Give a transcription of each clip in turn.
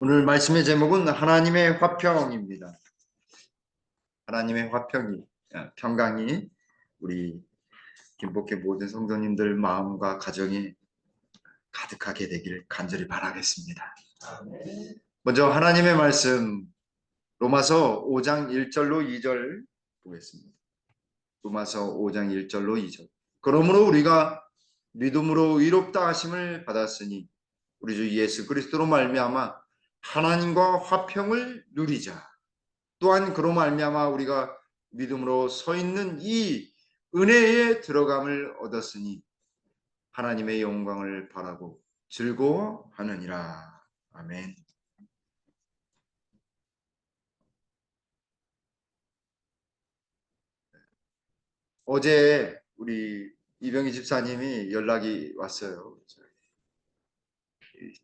오늘 말씀의 제목은 하나님의 화평입니다. 하나님의 화평이, 평강이 우리 김복회 모든 성도님들 마음과 가정에 가득하게 되기를 간절히 바라겠습니다. 먼저 하나님의 말씀 로마서 5장 1절로 2절 보겠습니다. 로마서 5장 1절로 2절. 그러므로 우리가 믿음으로 의롭다 하심을 받았으니 우리 주 예수 그리스도로 말미암아 하나님과 화평을 누리자. 또한 그로 말미암아 우리가 믿음으로 서 있는 이 은혜에 들어감을 얻었으니 하나님의 영광을 바라고 즐거워하느니라. 아멘. 어제 우리 이병희 집사님이 연락이 왔어요.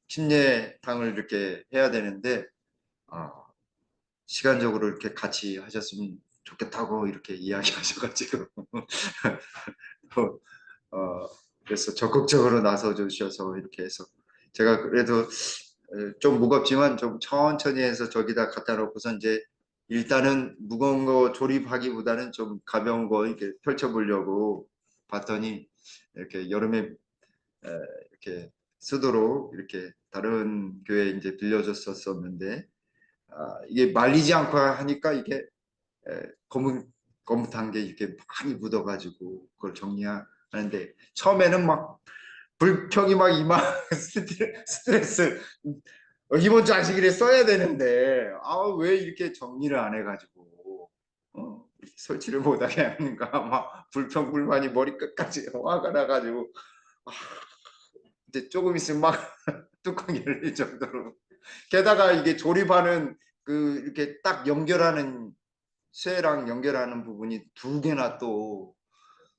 침례탕을 이렇게 해야 되는데 시간적으로 이렇게 같이 하셨으면 좋겠다고 이렇게 이야기하셔가지고 어, 그래서 적극적으로 나서 주셔서 이렇게 해서 제가 그래도 좀 무겁지만 좀 천천히 해서 저기다 갖다 놓고서 이제 일단은 무거운 거 조립하기보다는 좀 가벼운 거 이렇게 펼쳐보려고 봤더니 이렇게 여름에 이렇게 쓰도록 이렇게 다른 교회 이제 빌려줬었었는데 이게 말리지 않고 하니까 이게 거뭇한 게 이렇게 많이 묻어가지고 그걸 정리하는데 처음에는 막 불평이 막 이만 스트레스 이번 주 안식일에 써야 되는데 왜 이렇게 정리를 안 해가지고 설치를 못하게 하는가 막 불평 불만이 머리 끝까지 화가 나가지고 아, 이제 조금 있으면 막 뚜껑이 열릴 정도로 게다가 이게 조립하는 그 이렇게 딱 연결하는 쇠랑 연결하는 부분이 두 개나 또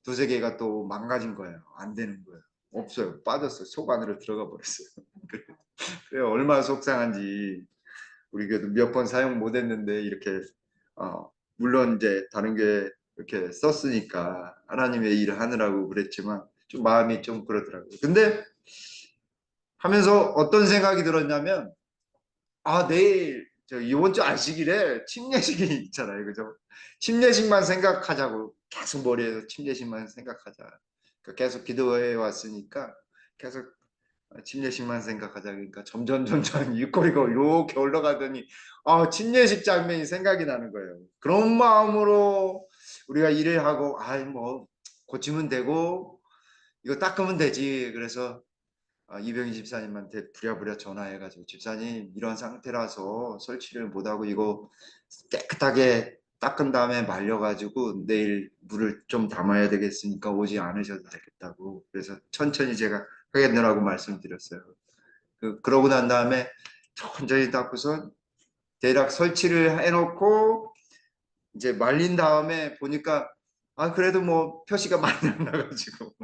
두세 개가 또 망가진 거예요. 안 되는 거예요. 없어요. 빠졌어요. 속 안으로 들어가 버렸어요. 그래 얼마나 속상한지 우리 그래도 몇 번 사용 못 했는데 이렇게 물론 이제 다른 게 이렇게 썼으니까 하나님의 일을 하느라고 그랬지만 좀 마음이 좀 그러더라고요. 근데 하면서 어떤 생각이 들었냐면 내일 저 이번 주 안식일에 침례식이 있잖아요. 그죠? 침례식만 생각하자고 계속 머리에서 침례식만 생각하자. 계속 기도해 왔으니까 계속 침례식만 생각하자. 그러니까 점점 입꼬리가 이렇게 올라가더니 침례식 장면이 생각이 나는 거예요. 그런 마음으로 우리가 일을 하고 뭐 고치면 되고 이거 닦으면 되지. 그래서 이병희 집사님한테 부랴부랴 전화해가지고 집사님 이런 상태라서 설치를 못하고 이거 깨끗하게 닦은 다음에 말려가지고 내일 물을 좀 담아야 되겠으니까 오지 않으셔도 되겠다고 그래서 천천히 제가 하겠노라고 말씀드렸어요. 그러고 난 다음에 천천히 닦고서 대략 설치를 해놓고 이제 말린 다음에 보니까 그래도 뭐 표시가 많이 안 나가지고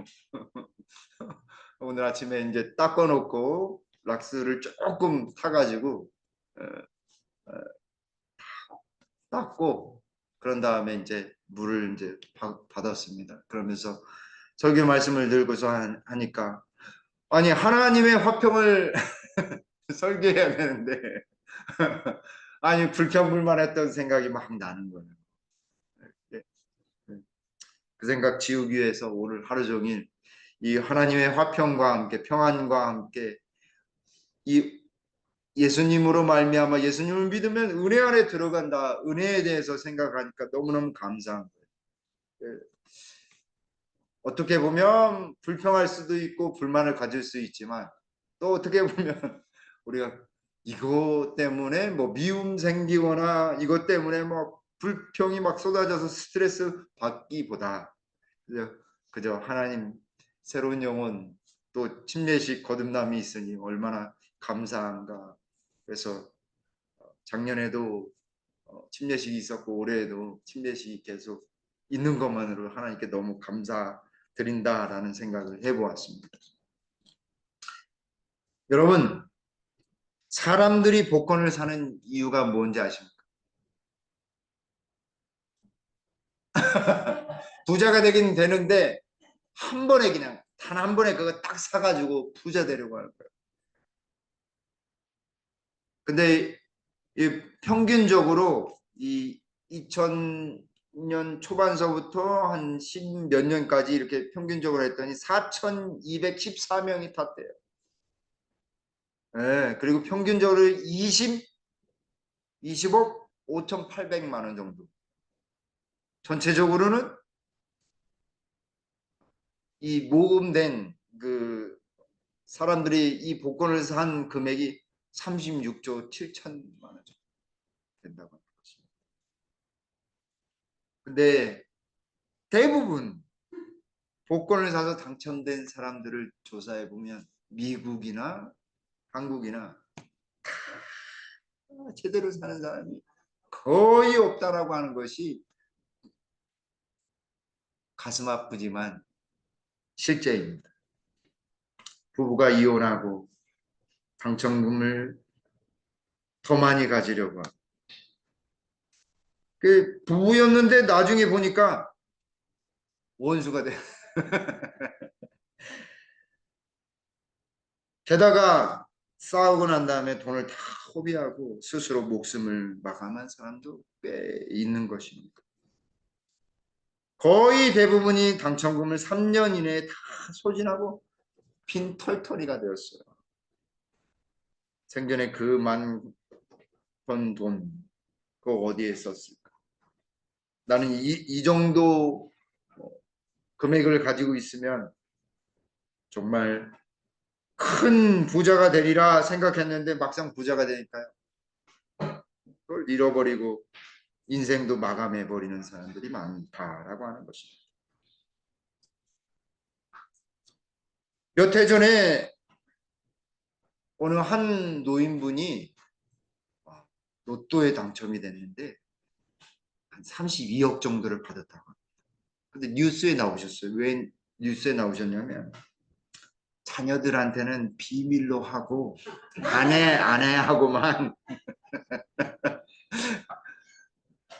오늘 아침에 이제 닦아놓고 락스를 조금 타가지고 닦고 그런 다음에 이제 물을 이제 받았습니다. 그러면서 설교 말씀을 들고서 하니까 아니 하나님의 화평을 설교해야 되는데 아니 불평불만했던 생각이 막 나는 거예요. 네. 그 생각 지우기 위해서 오늘 하루 종일 이 하나님의 화평과 함께 평안과 함께 이 예수님으로 말미암아 예수님을 믿으면 은혜 안에 들어간다. 은혜에 대해서 생각하니까 너무너무 감사한 거예요. 어떻게 보면 불평할 수도 있고 불만을 가질 수 있지만 또 어떻게 보면 우리가 이거 때문에 뭐 미움 생기거나 이것 때문에 뭐 불평이 막 쏟아져서 스트레스 받기보다 그저 하나님 새로운 영혼 또 침례식 거듭남이 있으니 얼마나 감사한가. 그래서 작년에도 침례식이 있었고 올해에도 침례식이 계속 있는 것만으로 하나님께 너무 감사드린다라는 생각을 해보았습니다. 여러분, 사람들이 복권을 사는 이유가 뭔지 아십니까? 부자가 되긴 되는데 한 번에 그냥 단 한 번에 그거 딱 사가지고 부자 되려고 하는 거예요. 근데 이 평균적으로 이 2000년 초반서부터 한 10 몇 년까지 이렇게 평균적으로 했더니 4,214명이 탔대요. 예, 그리고 평균적으로 20억 5,800만 원 정도. 전체적으로는 이 모금된 그 사람들이 이 복권을 산 금액이 36조 7천만 원 정도 된다고 합니다. 근데 대부분 복권을 사서 당첨된 사람들을 조사해 보면 미국이나 한국이나 제대로 사는 사람이 거의 없다라고 하는 것이 가슴 아프지만 실제입니다. 부부가 이혼하고 당첨금을 더 많이 가지려고 하고 그 부부였는데 나중에 보니까 원수가 돼. 게다가 싸우고 난 다음에 돈을 다 소비하고 스스로 목숨을 마감한 사람도 꽤 있는 것입니다. 거의 대부분이 당첨금을 3년 이내에 다 소진하고 빈털터리가 되었어요. 생전에 그 많은 돈, 그거 어디에 썼을까? 나는 이 정도 금액을 가지고 있으면 정말 큰 부자가 되리라 생각했는데 막상 부자가 되니까요. 그걸 잃어버리고 인생도 마감해버리는 사람들이 많다라고 하는 것입니다. 몇 해 전에 어느 한 노인분이 로또에 당첨이 됐는데 한 32억 정도를 받았다고 합니다. 근데 뉴스에 나오셨어요. 왜 뉴스에 나오셨냐면 자녀들한테는 비밀로 하고 아내하고만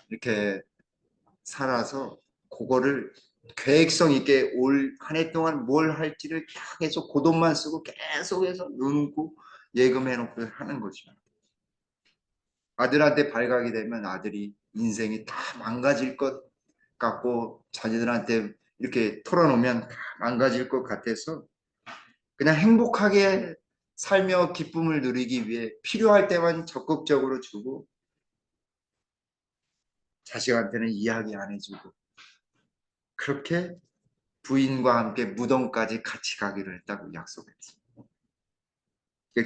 이렇게 살아서 그거를 계획성 있게 올 한 해 동안 뭘 할지를 계속 그 돈만 쓰고 계속해서 넣고 예금해 놓고 하는 거죠. 아들한테 발각이 되면 아들이 인생이 다 망가질 것 같고 자녀들한테 이렇게 털어놓으면 다 망가질 것 같아서 그냥 행복하게 살며 기쁨을 누리기 위해 필요할 때만 적극적으로 주고 자식한테는 이야기 안 해주고 그렇게 부인과 함께 무덤까지 같이 가기로 했다고 약속했어요.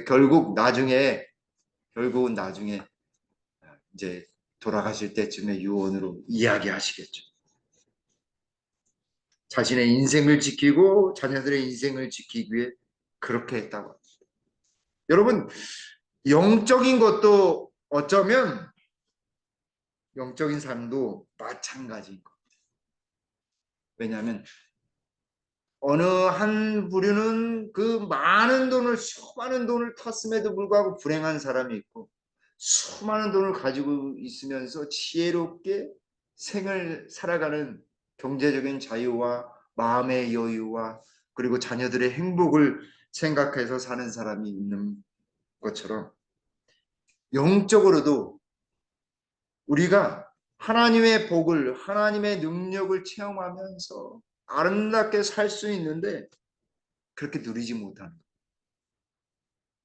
결국은 나중에 이제 돌아가실 때쯤에 유언으로 이야기하시겠죠. 자신의 인생을 지키고 자녀들의 인생을 지키기 위해 그렇게 했다고 합니다. 여러분, 영적인 것도 어쩌면 영적인 삶도 마찬가지인 겁니다. 왜냐하면 어느 한 부류는 그 수많은 돈을 탔음에도 불구하고 불행한 사람이 있고 수많은 돈을 가지고 있으면서 지혜롭게 생을 살아가는 경제적인 자유와 마음의 여유와 그리고 자녀들의 행복을 생각해서 사는 사람이 있는 것처럼 영적으로도 우리가 하나님의 복을 하나님의 능력을 체험하면서 아름답게 살 수 있는데 그렇게 누리지 못하는 거예요.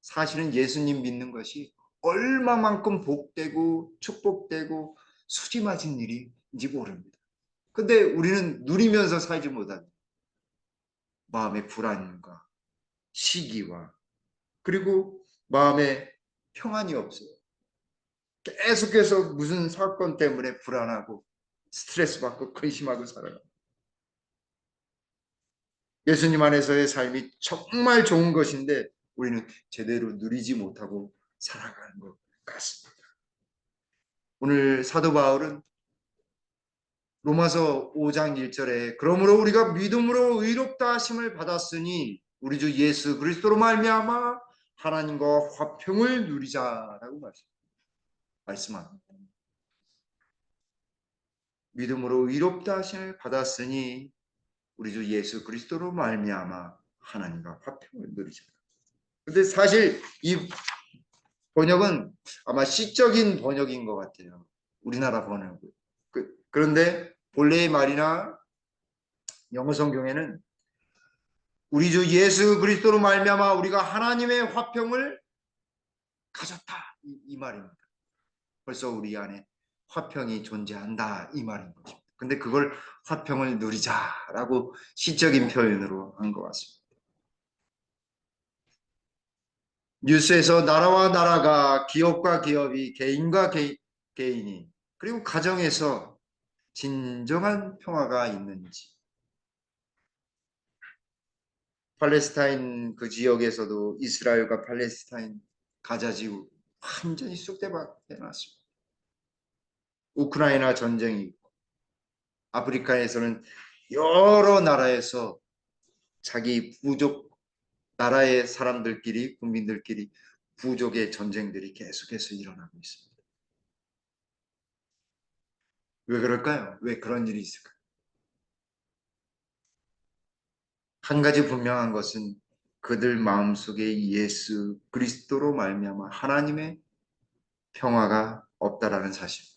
사실은 예수님 믿는 것이 얼마만큼 복되고 축복되고 수지 맞은 일인지 모릅니다. 근데 우리는 누리면서 살지 못하는 마음의 불안과 시기와 그리고 마음에 평안이 없어요. 계속해서 무슨 사건 때문에 불안하고 스트레스 받고 근심하고 살아요. 예수님 안에서의 삶이 정말 좋은 것인데 우리는 제대로 누리지 못하고 살아가는 것 같습니다. 오늘 사도 바울은 로마서 5장 1절에 그러므로 우리가 믿음으로 의롭다 하심을 받았으니 우리 주 예수 그리스도로 말미암아 하나님과 화평을 누리자라고 말씀합니다. 믿음으로 의롭다 하심을 받았으니 우리 주 예수 그리스도로 말미암아 하나님과 화평을 누리자. 근데 사실 이 번역은 아마 시적인 번역인 것 같아요. 우리나라 번역은. 그런데 본래의 말이나 영어 성경에는 우리 주 예수 그리스도로 말미암아 우리가 하나님의 화평을 가졌다 이 말입니다. 벌써 우리 안에 화평이 존재한다 이 말인 것입니다. 근데 그걸 화평을 누리자라고 시적인 표현으로 한 것 같습니다. 뉴스에서 나라와 나라가 기업과 기업이 개인과 개인이 그리고 가정에서 진정한 평화가 있는지 팔레스타인 그 지역에서도 이스라엘과 팔레스타인 가자지구 완전히 쑥대밭에 났습니다. 우크라이나 전쟁이 있고 아프리카에서는 여러 나라에서 자기 부족 나라의 사람들끼리 국민들끼리 부족의 전쟁들이 계속해서 일어나고 있습니다. 왜 그럴까요? 왜 그런 일이 있을까요? 한 가지 분명한 것은 그들 마음속에 예수 그리스도로 말미암아 하나님의 평화가 없다라는 사실입니다.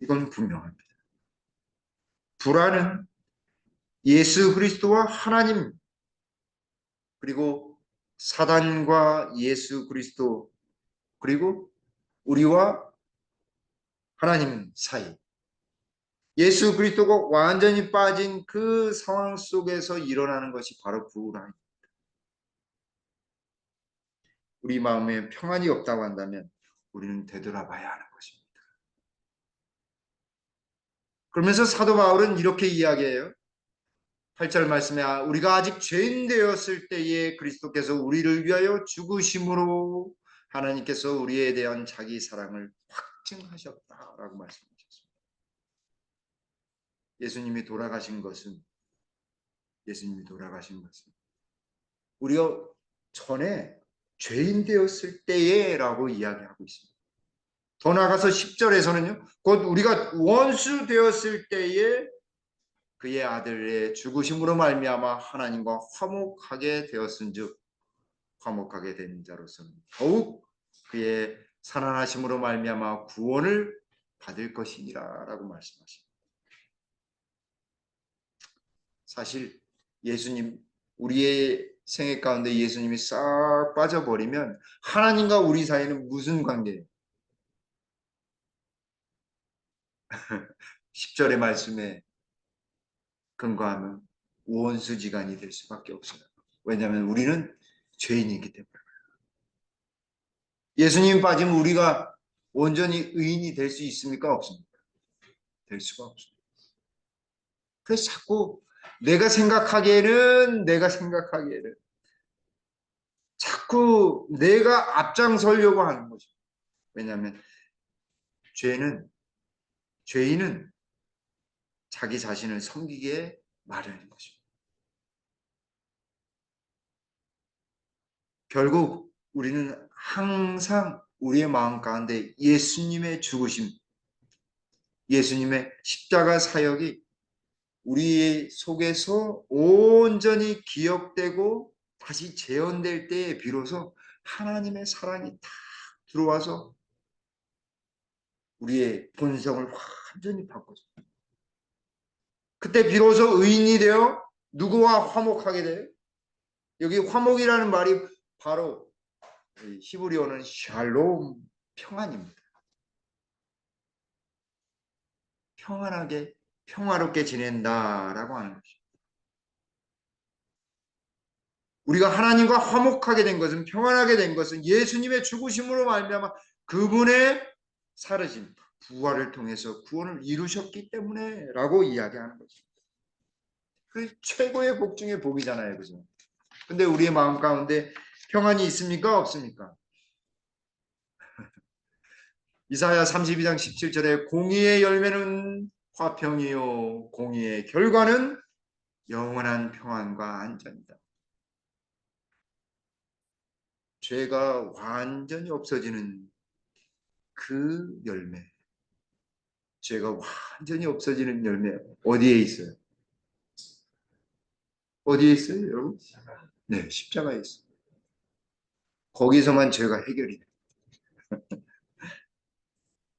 이건 분명합니다. 불안은 예수 그리스도와 하나님 그리고 사단과 예수 그리스도 그리고 우리와 하나님 사이 예수 그리스도가 완전히 빠진 그 상황 속에서 일어나는 것이 바로 불안입니다. 우리 마음에 평안이 없다고 한다면 우리는 되돌아봐야 하는 것입니다. 그러면서 사도 바울은 이렇게 이야기해요. 8절 말씀에 우리가 아직 죄인 되었을 때에 그리스도께서 우리를 위하여 죽으심으로 하나님께서 우리에 대한 자기 사랑을 확증하셨다라고 말씀하셨습니다. 예수님이 돌아가신 것은 우리가 전에 죄인 되었을 때에라고 이야기하고 있습니다. 더 나아가서 10절에서는요. 곧 우리가 원수 되었을 때에 그의 아들의 죽으심으로 말미암아 하나님과 화목하게 되었은즉 화목하게 된 자로서는 더욱 그의 살아나심으로 말미암아 구원을 받을 것이니라라고 말씀하십니다. 사실 예수님 우리의 생애 가운데 예수님이 싹 빠져버리면 하나님과 우리 사이는 무슨 관계예요? 10절의 말씀에 근거하면 원수지간이 될 수밖에 없어요. 왜냐하면 우리는 죄인이기 때문에. 예수님 빠지면 우리가 온전히 의인이 될 수 있습니까? 없습니까? 될 수가 없습니다. 그래서 자꾸 내가 생각하기에는 자꾸 내가 앞장서려고 하는 거죠. 왜냐하면 죄인은 자기 자신을 섬기기에 마련인 것입니다. 결국 우리는 항상 우리의 마음 가운데 예수님의 죽으심, 예수님의 십자가 사역이 우리 속에서 온전히 기억되고 다시 재현될 때에 비로소 하나님의 사랑이 다 들어와서 우리의 본성을 완전히 바꿔줘. 그때 비로소 의인이 되어 누구와 화목하게 돼요? 여기 화목이라는 말이 바로 히브리어는 샬롬, 평안입니다. 평안하게, 평화롭게 지낸다라고 하는 것입니다. 우리가 하나님과 화목하게 된 것은 평안하게 된 것은 예수님의 죽으심으로 말미암아 그분의 사르심, 부활을 통해서 구원을 이루셨기 때문에라고 이야기하는 것입니다. 그 최고의 복 중의 복이잖아요, 그죠? 근데 우리의 마음 가운데 평안이 있습니까? 없습니까? 이사야 32장 17절에 공의의 열매는 화평이요 공의의 결과는 영원한 평안과 안전이다. 죄가 완전히 없어지는 그 열매, 죄가 완전히 없어지는 열매 어디에 있어요? 어디에 있어요, 여러분? 네, 십자가에 있어요. 거기서만 죄가 해결이 돼요.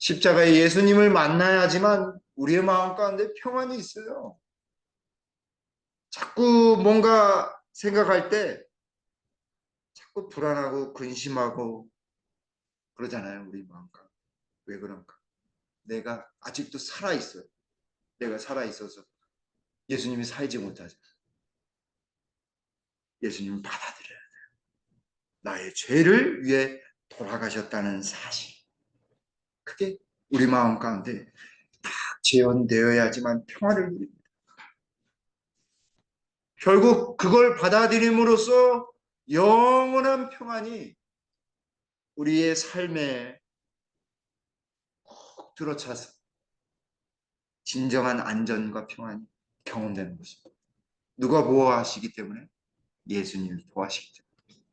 십자가의 예수님을 만나야지만 우리의 마음 가운데 평안이 있어요. 자꾸 뭔가 생각할 때 자꾸 불안하고 근심하고 그러잖아요. 우리 마음 가운데. 왜 그런가? 내가 아직도 살아있어요. 내가 살아있어서 예수님이 살지 못하죠. 예수님을 받아들여야 돼요. 나의 죄를 위해 돌아가셨다는 사실. 그게 우리 마음 가운데 딱 재현되어야지만 평화를 누립니다. 결국 그걸 받아들임으로써 영원한 평안이 우리의 삶에 꼭 들어차서 진정한 안전과 평안이 경험되는 것입니다. 누가 보호하시기 때문에? 예수님이 보호하시기 때문에.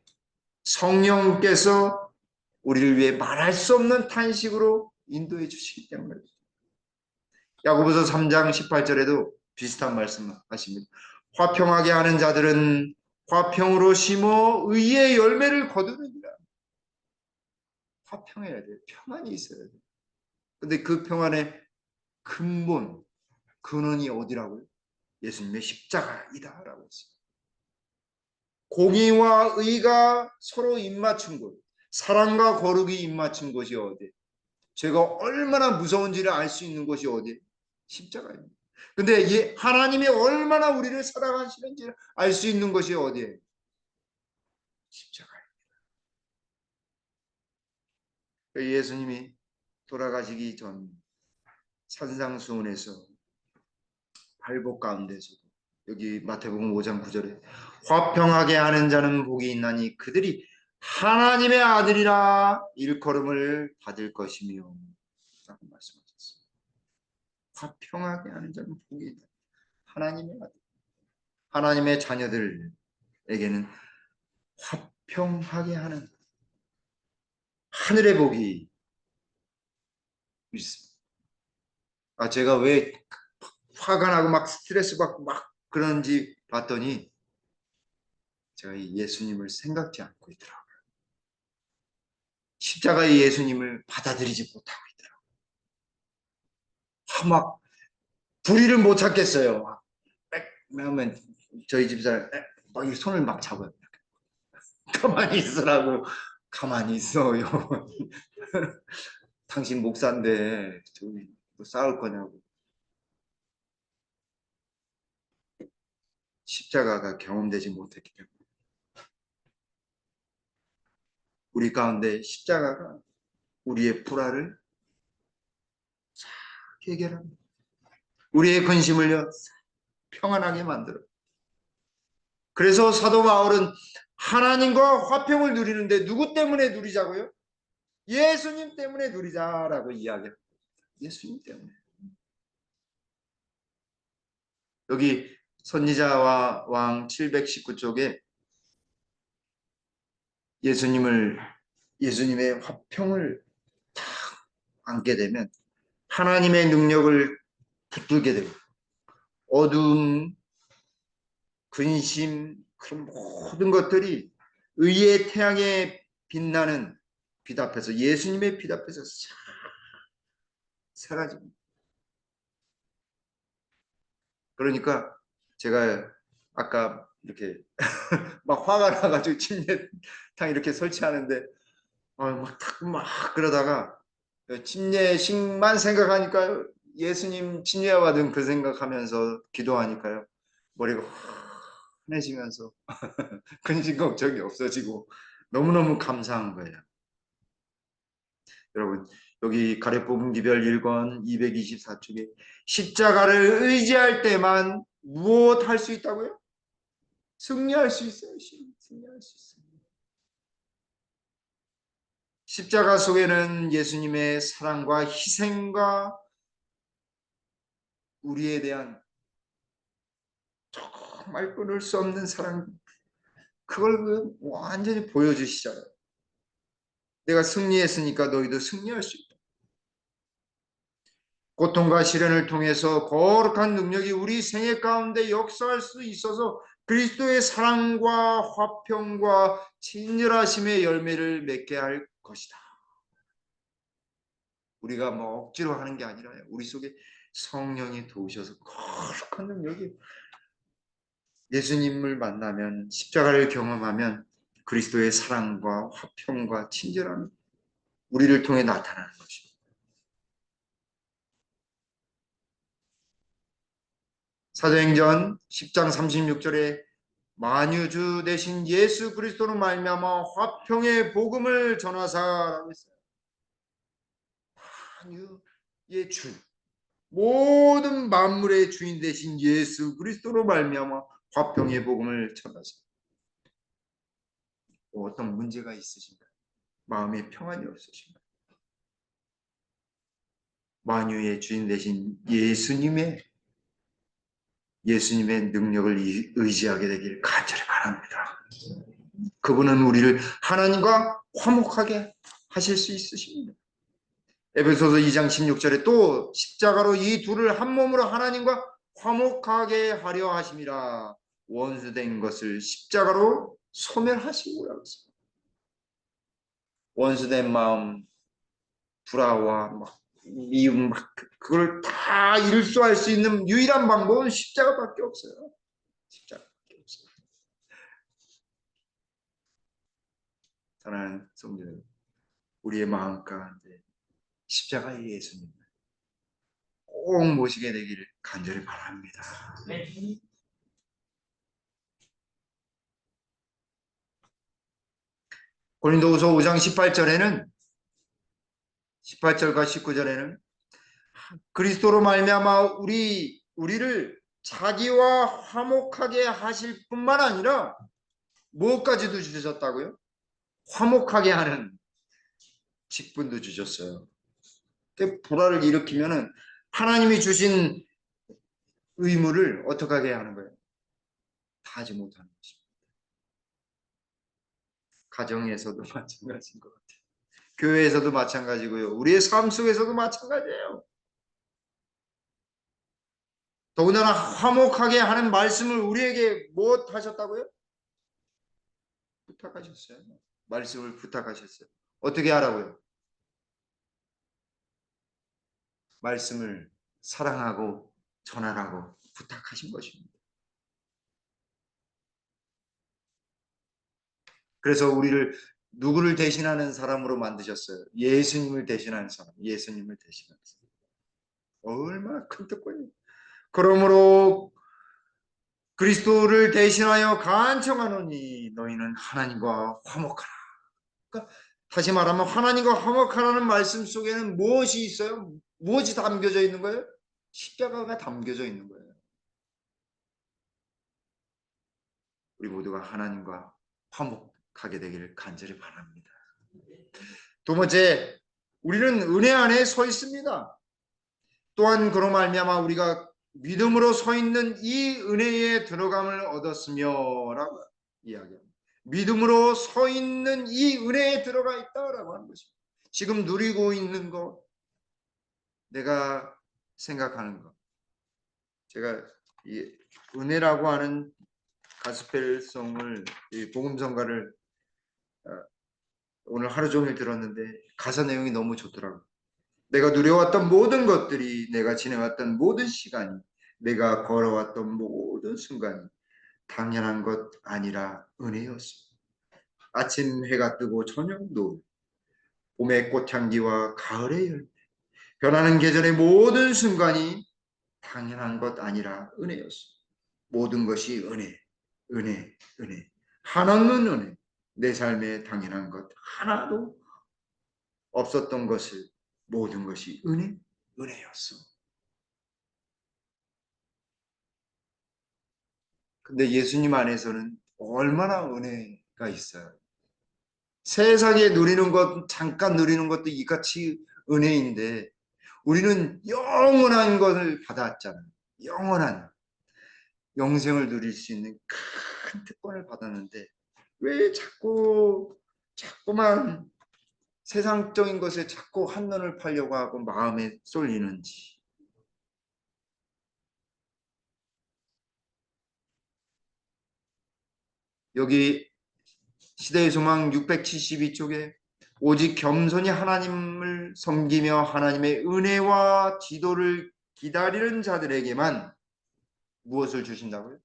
성령께서 우리를 위해 말할 수 없는 탄식으로 인도해 주시기 때문에. 야고보서 3장 18절에도 비슷한 말씀 하십니다. 화평하게 하는 자들은 화평으로 심어 의의 열매를 거두느니라. 화평해야 돼요. 평안이 있어야 돼요. 근데 그 평안의 근본, 근원이 어디라고요? 예수님의 십자가이다라고 했어요. 공의와 의가 서로 입맞춘 곳, 사랑과 거룩이 입맞춘 곳이 어디? 제가 얼마나 무서운지를 알 수 있는 곳이 어디? 십자가입니다. 근데 하나님이 얼마나 우리를 사랑하시는지를 알 수 있는 것이 어디예요? 십자가입니다. 예수님이 돌아가시기 전 산상수훈에서 발복 가운데서도 여기 마태복음 5장 9절에 화평하게 하는 자는 복이 있나니 그들이 하나님의 아들이라 일컬음을 받을 것이며 라고 말씀하셨습니다. 화평하게 하는 자는 복이 있다. 하나님의 아들, 하나님의 자녀들에게는 화평하게 하는 하늘의 복이 있습니다. 제가 왜 화가 나고 막 스트레스 받고 막 그런지 봤더니 제가 이 예수님을 생각지 않고 있더라고요. 십자가의 예수님을 받아들이지 못하고 있더라고요. 막 불의를 못 찾겠어요. 막 하면 저희 집사람 막 손을 막 잡아요. 가만히 있으라고. 가만히 있어요. 당신 목사인데 저기 뭐 싸울 거냐고. 십자가가 경험되지 못했기 때문에 우리 가운데 십자가가 우리의 불화를 해결합니다. 우리의 근심을요 평안하게 만들어. 그래서 사도 바울은 하나님과 화평을 누리는데 누구 때문에 누리자고요? 예수님 때문에 누리자라고 이야기합니다. 예수님 때문에. 여기 선지자와 왕 719쪽에 예수님의 화평을 딱 안게 되면 하나님의 능력을 붙들게 되고 어둠, 근심, 그런 모든 것들이 의의 태양에 빛나는 빛 앞에서 예수님의 빛 앞에서 사라집니다. 그러니까 제가 아까 이렇게 막 화가 나가지고 침례탕 이렇게 설치하는데 막 그러다가 침례식만 생각하니까 예수님 침례 받은 그 생각하면서 기도하니까요 머리가 환해지면서 근심 걱정이 없어지고 너무너무 감사한 거예요. 여러분 여기 가래 뽑은 기별 1권 224쪽에 십자가를 의지할 때만 무엇 할 수 있다고요? 승리할 수 있어요. 승리할 수 있어요. 십자가 속에는 예수님의 사랑과 희생과 우리에 대한 정말 끊을 수 없는 사랑, 그걸 완전히 보여주시잖아요. 내가 승리했으니까 너희도 승리할 수 있다. 고통과 시련을 통해서 거룩한 능력이 우리 생애 가운데 역사할 수 있어서 그리스도의 사랑과 화평과 친절하심의 열매를 맺게 할 것이다. 우리가 뭐 억지로 하는 게 아니라 우리 속에 성령이 도우셔서 거룩한 능력이, 예수님을 만나면, 십자가를 경험하면 그리스도의 사랑과 화평과 친절함이 우리를 통해 나타나는 것입니다. 사도행전 10장 36절에 만유주 대신 예수 그리스도로 말미암아 화평의 복음을 전하사라고 했어요. 만유의 주, 모든 만물의 주인 되신 예수 그리스도로 말미암아 화평의 복음을 전하사. 어떤 문제가 있으신가요? 마음에 평안이 없으신가요? 만유의 주인 되신 예수님의 능력을 의지하게 되길 간절히 바랍니다. 그분은 우리를 하나님과 화목하게 하실 수 있으십니다. 에베소서 2장 16절에 또 십자가로 이 둘을 한 몸으로 하나님과 화목하게 하려 하심이라, 원수된 것을 십자가로 소멸하시고라고 했습니다. 원수된 마음, 불화와 미움, 그걸 다 일소할 수 있는 유일한 방법은 십자가밖에 없어요. 십자가밖에 없어요. 사랑하는 성도들, 우리의 마음 가운데 십자가의 예수님 꼭 모시게 되기를 간절히 바랍니다. 고린도후서 5장 18절과 19절에는 그리스도로 말미암아 우리를 자기와 화목하게 하실 뿐만 아니라 무엇까지도 주셨다고요? 화목하게 하는 직분도 주셨어요. 불화를 일으키면은 하나님이 주신 의무를 어떻게 하게 하는 거예요? 다 하지 못하는 것입니다. 가정에서도 마찬가지인 것 같아요. 교회에서도 마찬가지고요. 우리의 삶 속에서도 마찬가지예요. 더군다나 화목하게 하는 말씀을 우리에게 무엇 하셨다고요? 부탁하셨어요. 말씀을 부탁하셨어요. 어떻게 하라고요? 말씀을 사랑하고 전하라고 부탁하신 것입니다. 그래서 우리를 누구를 대신하는 사람으로 만드셨어요? 예수님을 대신하는 사람, 예수님을 대신하는 사람. 얼마나 큰 뜻권이에요. 그러므로 그리스도를 대신하여 간청하노니 너희는 하나님과 화목하라. 그러니까 다시 말하면 하나님과 화목하라는 말씀 속에는 무엇이 있어요? 무엇이 담겨져 있는 거예요? 십자가가 담겨져 있는 거예요. 우리 모두가 하나님과 화목하게 되기를 간절히 바랍니다. 두 번째, 우리는 은혜 안에 서 있습니다. 또한 그로 말미암아 우리가 믿음으로 서 있는 이 은혜에 들어감을 얻었으며라고 이야기합니다. 믿음으로 서 있는 이 은혜에 들어가 있다라고 하는 것입니다. 지금 누리고 있는 것, 내가 생각하는 것, 제가 이 은혜라고 하는 가스펠송을, 이 복음성가를 오늘 하루 종일 들었는데 가사 내용이 너무 좋더라고요. 내가 누려왔던 모든 것들이, 내가 지내왔던 모든 시간이, 내가 걸어왔던 모든 순간이 당연한 것 아니라 은혜였습니다. 아침 해가 뜨고 저녁 노을, 봄의 꽃향기와 가을의 열매, 변하는 계절의 모든 순간이 당연한 것 아니라 은혜였습니다. 모든 것이 은혜, 은혜, 은혜. 한없는 은혜. 내 삶에 당연한 것 하나도 없었던 것을, 모든 것이 은혜, 은혜였어. 근데 예수님 안에서는 얼마나 은혜가 있어요. 세상에 누리는 것, 잠깐 누리는 것도 이같이 은혜인데 우리는 영원한 것을 받았잖아요. 영원한 영생을 누릴 수 있는 큰 특권을 받았는데 왜 자꾸만 세상적인 것에 자꾸 한눈을 팔려고 하고 마음에 쏠리는지. 여기 시대의 소망 672쪽에 오직 겸손히 하나님을 섬기며 하나님의 은혜와 지도를 기다리는 자들에게만 무엇을 주신다고요?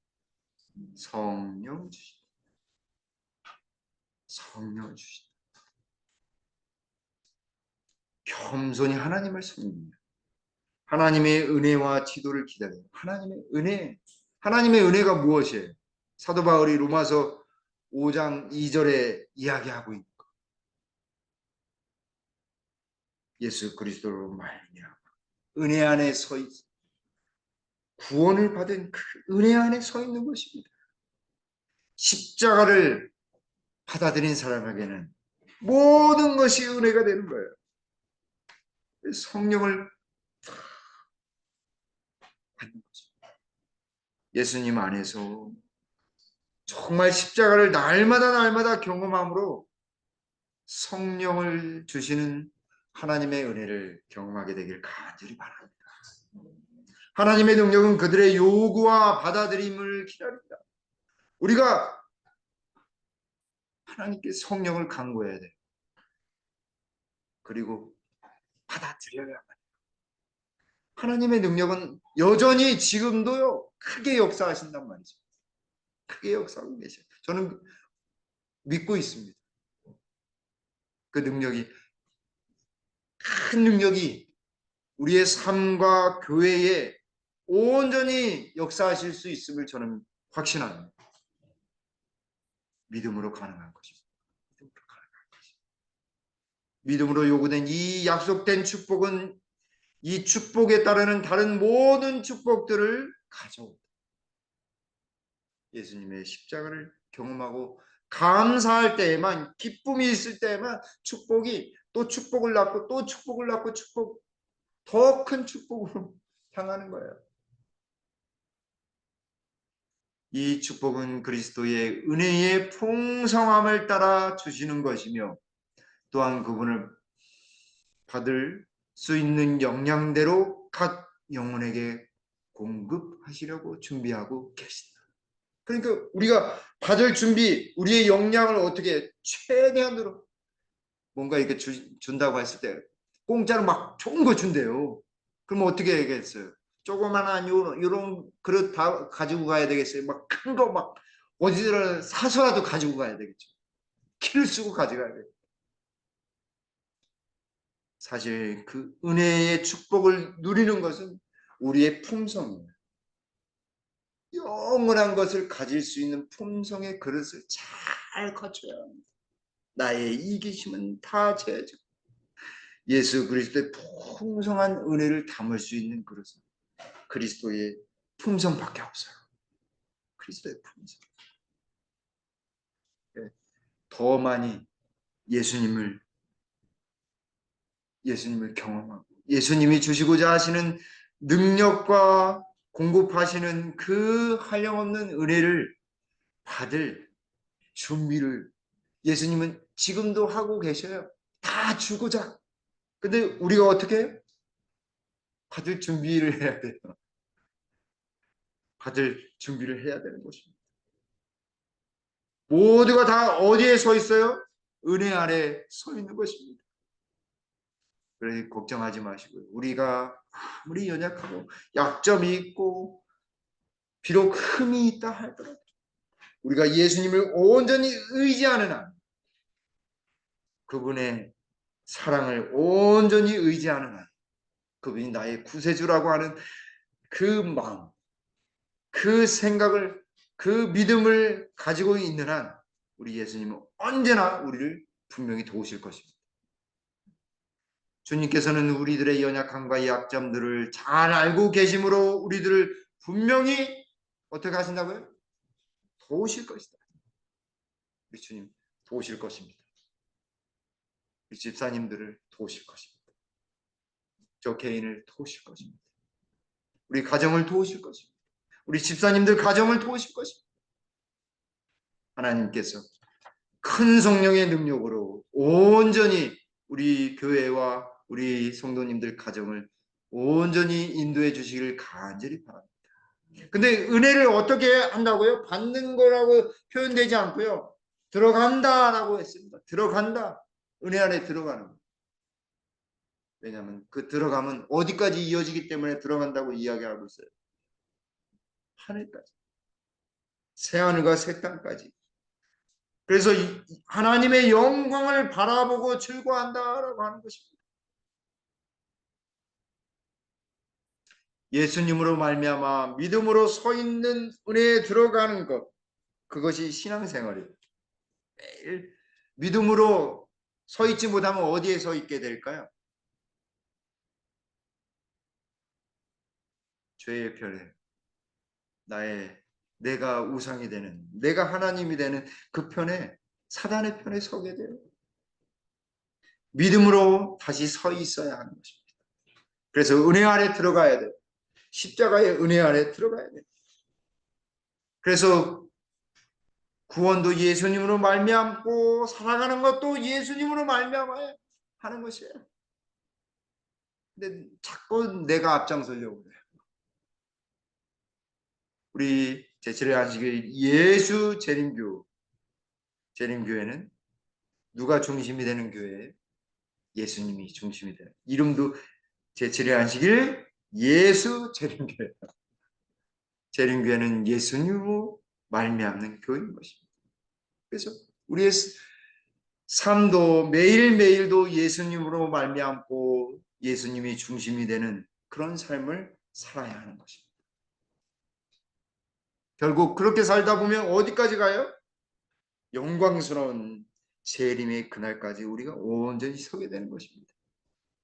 성령 주신다. 성령을 주신다. 겸손히 하나님을 섬기며 하나님의 은혜와 지도를 기다려요. 하나님의 은혜. 하나님의 은혜가 무엇이에요? 사도 바울이 로마서 5장 2절에 이야기하고 있는 것. 예수 그리스도로 말미암아 은혜 안에 서 있, 구원을 받은 그 은혜 안에 서 있는 것입니다. 십자가를 받아들인 사람에게는 모든 것이 은혜가 되는 거예요. 성령을 받는 거죠. 예수님 안에서 정말 십자가를 날마다 경험함으로 성령을 주시는 하나님의 은혜를 경험하게 되길 간절히 바랍니다. 하나님의 능력은 그들의 요구와 받아들임을 기다립니다. 우리가 하나님께 성령을 간구해야 돼요. 그리고 받아들여야 합니다. 하나님의 능력은 여전히 지금도요 크게 역사하신단 말이죠. 크게 역사하고 계셔요. 저는 믿고 있습니다. 그 능력이, 큰 능력이 우리의 삶과 교회에 온전히 역사하실 수 있음을 저는 확신합니다. 믿음으로 가능한 것입니다. 믿음으로 요구된 이 약속된 축복은 이 축복에 따르는 다른 모든 축복들을 가져옵니다. 예수님의 십자가를 경험하고 감사할 때에만, 기쁨이 있을 때에만 축복이 또 축복을 낳고 또 축복을 낳고 더 큰 축복으로 향하는 거예요. 이 축복은 그리스도의 은혜의 풍성함을 따라 주시는 것이며 또한 그분을 받을 수 있는 역량대로 각 영혼에게 공급하시려고 준비하고 계신다. 그러니까 우리가 받을 준비, 우리의 역량을 어떻게 최대한으로 뭔가 이렇게 준다고 했을 때 공짜로 막 좋은 거 준대요. 그럼 어떻게 해야겠어요? 조그만한 요런 그릇 다 가지고 가야 되겠어요? 막 큰 거 막 어디서 사서라도 가지고 가야 되겠죠. 키를 쓰고 가져가야 돼요. 사실 그 은혜의 축복을 누리는 것은 우리의 품성이에요. 영원한 것을 가질 수 있는 품성의 그릇을 잘 갖춰야 합니다. 나의 이기심은 다 제어져. 예수 그리스도의 풍성한 은혜를 담을 수 있는 그릇은 그리스도의 품성밖에 없어요. 그리스도의 품성. 더 많이 예수님을 경험하고 예수님이 주시고자 하시는 능력과 공급하시는 그 한량없는 은혜를 받을 준비를 예수님은 지금도 하고 계셔요. 다 주고자. 근데 우리가 어떻게 해요? 받을 준비를 해야 돼요. 받을 준비를 해야 되는 것입니다. 모두가 다 어디에 서 있어요? 은혜 아래 서 있는 것입니다. 그러니 걱정하지 마시고요. 우리가 아무리 연약하고 약점이 있고 비록 흠이 있다 하더라도 우리가 예수님을 온전히 의지하는 한 그분의 사랑을 온전히 의지하는 한 그분이 나의 구세주라고 하는 그 마음, 그 생각을, 그 믿음을 가지고 있는 한 우리 예수님은 언제나 우리를 분명히 도우실 것입니다. 주님께서는 우리들의 연약함과 약점들을 잘 알고 계심으로 우리들을 분명히 어떻게 하신다고요? 도우실 것이다. 우리 주님 도우실 것입니다. 우리 집사님들을 도우실 것입니다. 저 개인을 도우실 것입니다. 우리 가정을 도우실 것입니다. 우리 집사님들 가정을 도우실 것입니다. 하나님께서 큰 성령의 능력으로 온전히 우리 교회와 우리 성도님들 가정을 온전히 인도해 주시기를 간절히 바랍니다. 근데 은혜를 어떻게 한다고요? 받는 거라고 표현되지 않고요. 들어간다라고 했습니다. 들어간다. 은혜 안에 들어가는 거예요. 왜냐하면 그 들어가면 어디까지 이어지기 때문에 들어간다고 이야기하고 있어요. 하늘까지. 새하늘과 새 땅까지. 그래서 하나님의 영광을 바라보고 즐거워한다라고 하는 것입니다. 예수님으로 말미암아 믿음으로 서 있는 은혜에 들어가는 것, 그것이 신앙생활이에요. 매일 믿음으로 서 있지 못하면 어디에 서 있게 될까요? 죄의 편에, 내가 우상이 되는, 내가 하나님이 되는 그 편에, 사단의 편에 서게 돼요. 믿음으로 다시 서 있어야 하는 것입니다. 그래서 은혜 안에 들어가야 돼요. 십자가의 은혜 안에 들어가야 돼요. 그래서 구원도 예수님으로 말미암고 살아가는 것도 예수님으로 말미암아야 하는 것이에요. 근데 자꾸 내가 앞장서려고 그래요. 우리 제7회 안식일 예수 재림교회는 누가 중심이 되는 교회예요? 예수님이 중심이 되는. 이름도 제7회 안식일 예수 재림교회. 재림교회는 예수님으로 말미암는 교회인 것입니다. 그래서 우리의 삶도 매일매일도 예수님으로 말미암고 예수님이 중심이 되는 그런 삶을 살아야 하는 것입니다. 결국 그렇게 살다 보면 어디까지 가요? 영광스러운 재림의 그날까지 우리가 온전히 서게 되는 것입니다.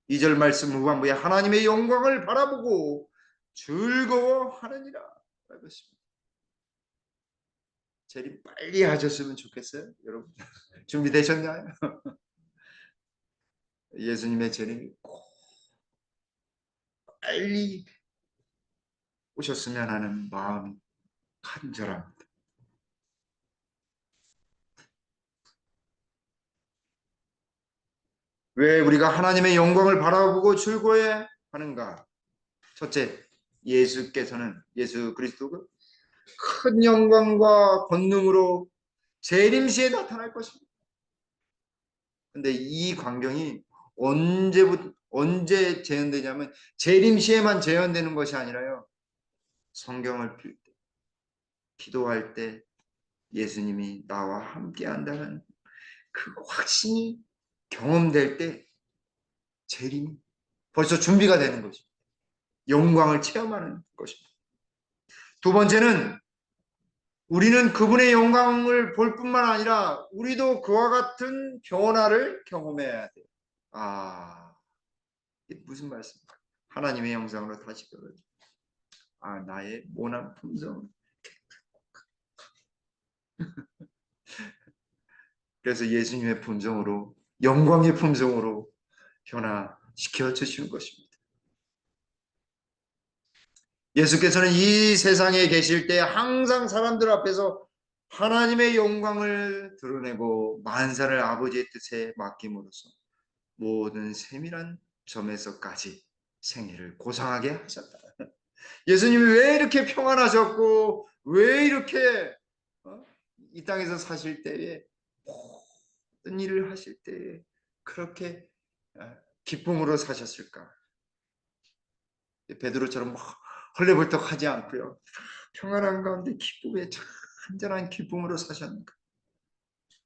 2절 말씀 후반부에 하나님의 영광을 바라보고 즐거워하느니라 라고 했습니다. 재림 빨리 하셨으면 좋겠어요, 여러분. 준비되셨나요? 예수님의 재림이 꼭 빨리 오셨으면 하는 마음이 간절합니다. 왜 우리가 하나님의 영광을 바라보고 즐거워해 하는가? 첫째, 예수 그리스도가 큰 영광과 권능으로 재림시에 나타날 것입니다. 근데 이 광경이 언제 재현되냐면 재림시에만 재현되는 것이 아니라요. 성경을 빌 때, 기도할 때 예수님이 나와 함께 한다는 그 확신이 경험될 때 재림이 벌써 준비가 되는 것입니다. 영광을 체험하는 것입니다. 두 번째는 우리는 그분의 영광을 볼 뿐만 아니라 우리도 그와 같은 변화를 경험해야 돼요. 이게 무슨 말씀? 하나님의 형상으로 다시 변화해. 나의 모난 품성. 그래서 예수님의 품성으로, 영광의 품성으로 변화시켜 주시는 것입니다. 예수께서는 이 세상에 계실 때 항상 사람들 앞에서 하나님의 영광을 드러내고 만사를 아버지의 뜻에 맡김으로써 모든 세밀한 점에서까지 생애를 고상하게 하셨다. 예수님이 왜 이렇게 평안하셨고 왜 이렇게 이 땅에서 사실 때에 모든 일을 하실 때에 그렇게 기쁨으로 사셨을까? 베드로처럼 헐레벌떡하지 않고요. 평안한 가운데 기쁨에 잔잔한 기쁨으로 사셨는가?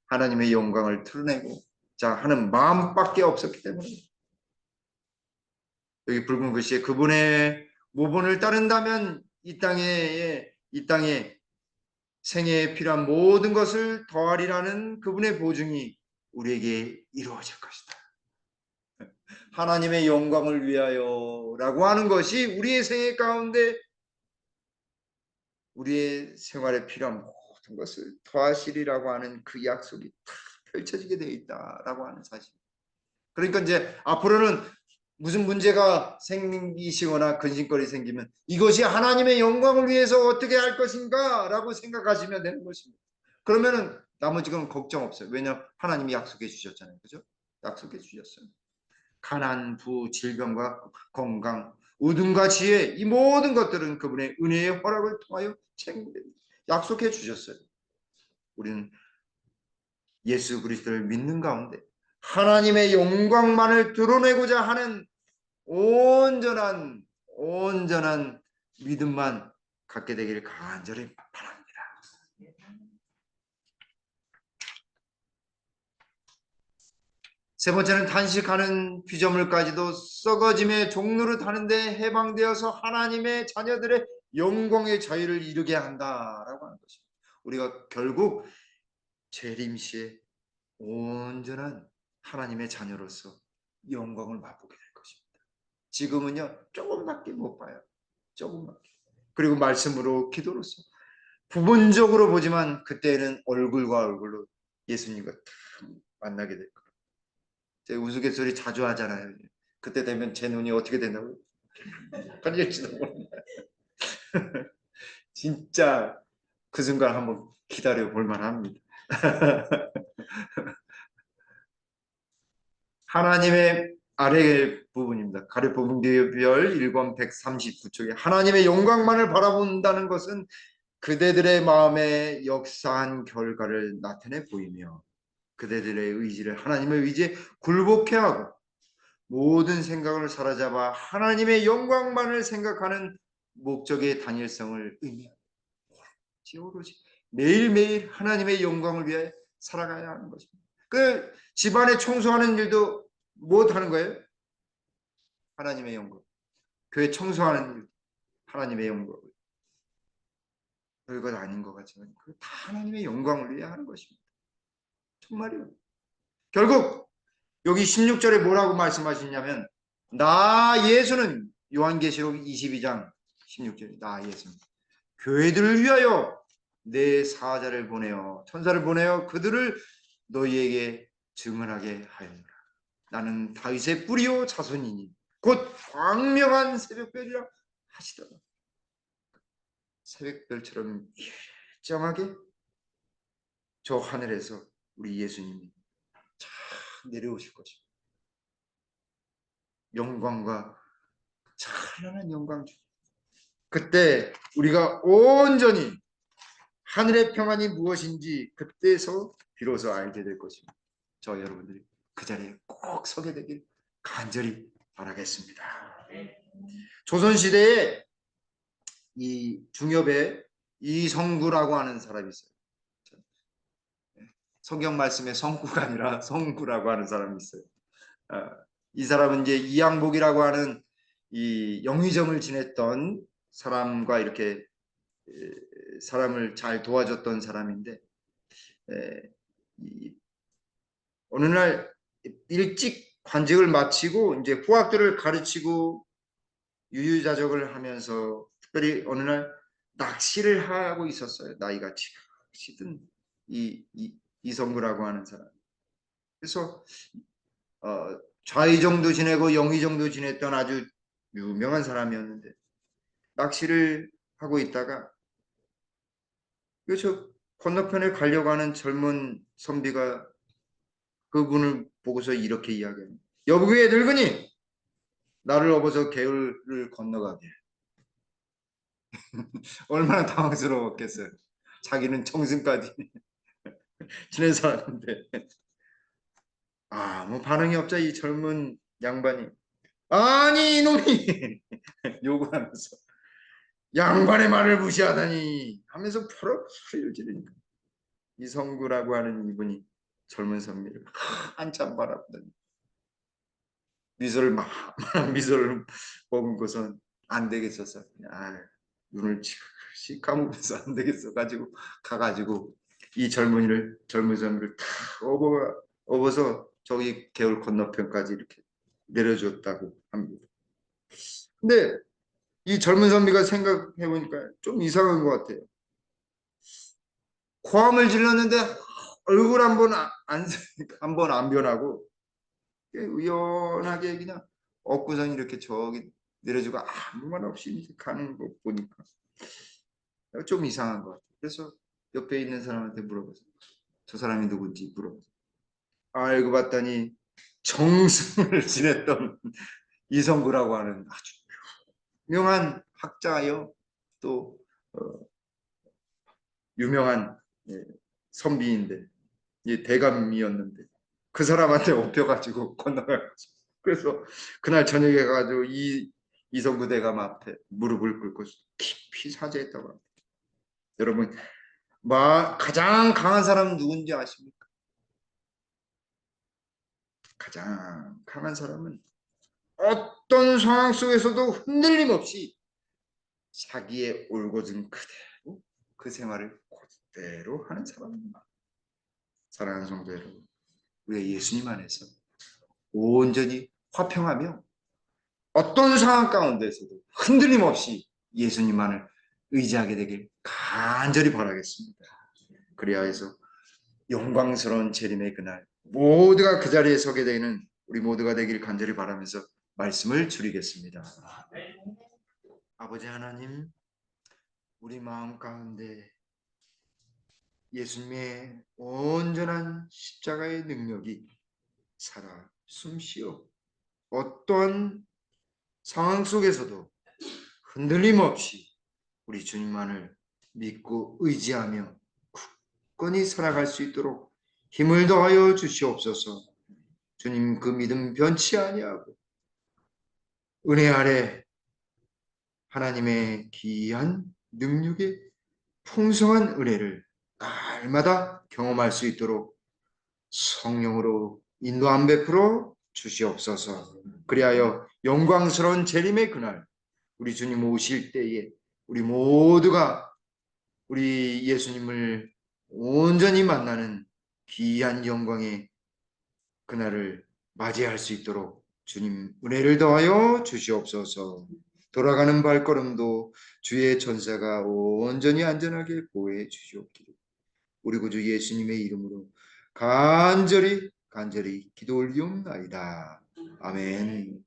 하나님의 영광을 드러내고 하는 마음밖에 없었기 때문에 여기 붉은 글씨에 그분의 모본을 따른다면 이 땅에 생애에 필요한 모든 것을 더하리라는 그분의 보증이 우리에게 이루어질 것이다. 하나님의 영광을 위하여 라고 하는 것이 우리의 생애 가운데 우리의 생활에 필요한 모든 것을 더하시리라고 하는 그 약속이 다 펼쳐지게 되어 있다라고 하는 사실. 그러니까 이제 앞으로는 무슨 문제가 생기시거나 근심거리 생기면 이것이 하나님의 영광을 위해서 어떻게 할 것인가 라고 생각하시면 되는 것입니다. 그러면은 나머지 건 걱정 없어요. 왜냐하면 하나님이 약속해 주셨잖아요. 그죠? 약속해 주셨어요. 가난, 부, 질병과 건강, 의등과 지혜, 이 모든 것들은 그분의 은혜의 허락을 통하여 약속해 주셨어요. 우리는 예수 그리스도를 믿는 가운데 하나님의 영광만을 드러내고자 하는 온전한 믿음만 갖게 되기를 간절히 바랍니다. 세 번째는 단식하는 피조물까지도 썩어짐의 종로를 타는데 해방되어서 하나님의 자녀들의 영광의 자유를 이루게 한다라고 하는 것입니다. 우리가 결국 재림시에 온전한 하나님의 자녀로서 영광을 맛보게 될 것입니다. 지금은요 조금밖에 못 봐요. 조금밖에. 그리고 말씀으로 기도로서 부분적으로 보지만 그때는 얼굴과 얼굴로 예수님과 만나게 될 거예요. 제가 우스갯소리 자주 하잖아요. 그때 되면 제 눈이 어떻게 된다고요? 걸릴지도 몰라요. 진짜 그 순간 한번 기다려 볼 만합니다. 하나님의 아래 부분입니다. 가르 부분별 1권 139쪽에 하나님의 영광만을 바라본다는 것은 그대들의 마음에 역사한 결과를 나타내 보이며 그대들의 의지를 하나님의 의지에 굴복해 하고 모든 생각을 사로잡아 하나님의 영광만을 생각하는 목적의 단일성을 의미합니다. 오로지 매일매일 하나님의 영광을 위해 살아가야 하는 것입니다. 그 집안에 청소하는 일도 무엇 하는 거예요? 하나님의 영광. 교회 청소하는 일, 하나님의 영광. 별것 아닌 것 같지만 그 다 하나님의 영광을 위해 하는 것입니다. 정말이요. 결국 여기 16절에 뭐라고 말씀하시냐면 나 예수는 요한계시록 22장 16절에 나 예수는 교회들을 위하여 내 사자를 보내어 천사를 보내어 그들을 너희에게 증언하게 하였노라. 나는 다윗의 뿌리요 자손이니 곧 광명한 새벽별이라 하시더라. 새벽별처럼 일정하게 저 하늘에서 우리 예수님이 참 내려오실 것입니다. 영광과 찬란한 영광 중 그때 우리가 온전히 하늘의 평안이 무엇인지 그때서 비로소 알게 될 것입니다. 저 여러분들이 그 자리에 꼭 서게 되길 간절히 바라겠습니다. 조선시대에 이 중엽에 이성구라고 하는 사람이 있어요. 성경 말씀에 성구가 아니라 성구라고 하는 사람이 있어요. 이 사람은 이제 이양복이라고 하는 이 영의정을 지냈던 사람과 이렇게 사람을 잘 도와줬던 사람인데 어느 날 일찍 관직을 마치고 이제 후학들을 가르치고 유유자적을 하면서 특별히 어느 날 낚시를 하고 있었어요. 나이가 지금 이성구라고 하는 사람. 그래서 좌의정도 지내고 영의정도 지냈던 아주 유명한 사람이었는데 낚시를 하고 있다가 저 건너편에 가려고 하는 젊은 선비가 그분을 보고서 이렇게 이야기합니다. 여보기에 늙으니 나를 업어서 개울을 건너가게. 얼마나 당황스러웠겠어요. 자기는 청승까지 지낸 사람인데 아무 반응이 없자 이 젊은 양반이 아니 이놈이 요구하면서 양반의 말을 무시하다니 하면서 퍼럭 소리를 지르니까 이성구라고 하는 이분이 젊은 선비를 한참 바라보더니 미소를 막 미소를 머금고선 안 되겠어서 눈을 씩 감으면서 안 되겠어 가가지고 이 젊은 선비를 탁 업어서 저기 개울 건너편까지 이렇게 내려줬다고 합니다. 근데 이 젊은 선비가 생각해 보니까 좀 이상한 것 같아요. 고함을 질렀는데 얼굴 한번 안 변하고 의연하게 그냥 엎고선 이렇게 저기 내려주고 아무 말 없이 이렇게 가는 거 보니까 좀 이상한 것 같아요. 그래서 옆에 있는 사람한테 물어봤어요. 저 사람이 누군지 물어봤어요. 알고 봤더니 정승을 지냈던 이성구라고 하는 아주 유명한 학자요 또 유명한 선비인데 대감이었는데 그 사람한테 엎혀가지고 건너가고. 그래서 그날 저녁에 가지고 이성구대가 앞에 무릎을 꿇고 깊이 사죄했다고 합니다. 여러분, 가장 강한 사람은 누군지 아십니까? 가장 강한 사람은 어떤 상황 속에서도 흔들림 없이 자기의 올곧은 그대로 그 생활을 그대로 하는 사람입니다. 사랑하는 성도 여러분, 우리가 예수님 안에서 온전히 화평하며 어떤 상황 가운데서도 흔들림 없이 예수님만을 의지하게 되길 간절히 바라겠습니다. 그리하여 해서 영광스러운 재림의 그날 모두가 그 자리에 서게 되는 우리 모두가 되길 간절히 바라면서 말씀을 줄이겠습니다. 아버지 하나님, 우리 마음 가운데 예수님의 온전한 십자가의 능력이 살아 숨쉬어 어떠한 상황 속에서도 흔들림 없이 우리 주님만을 믿고 의지하며 굳건히 살아갈 수 있도록 힘을 더하여 주시옵소서. 주님, 그 믿음 변치 아니하고 은혜 아래 하나님의 귀한 능력의 풍성한 은혜를 날마다 경험할 수 있도록 성령으로 인도함 베풀어 주시옵소서. 그리하여 영광스러운 재림의 그날 우리 주님 오실 때에 우리 모두가 우리 예수님을 온전히 만나는 귀한 영광의 그날을 맞이할 수 있도록 주님 은혜를 더하여 주시옵소서. 돌아가는 발걸음도 주의 천사가 온전히 안전하게 보호해 주시옵기를 우리 구주 예수님의 이름으로 간절히 기도 올리옵나이다. 아멘.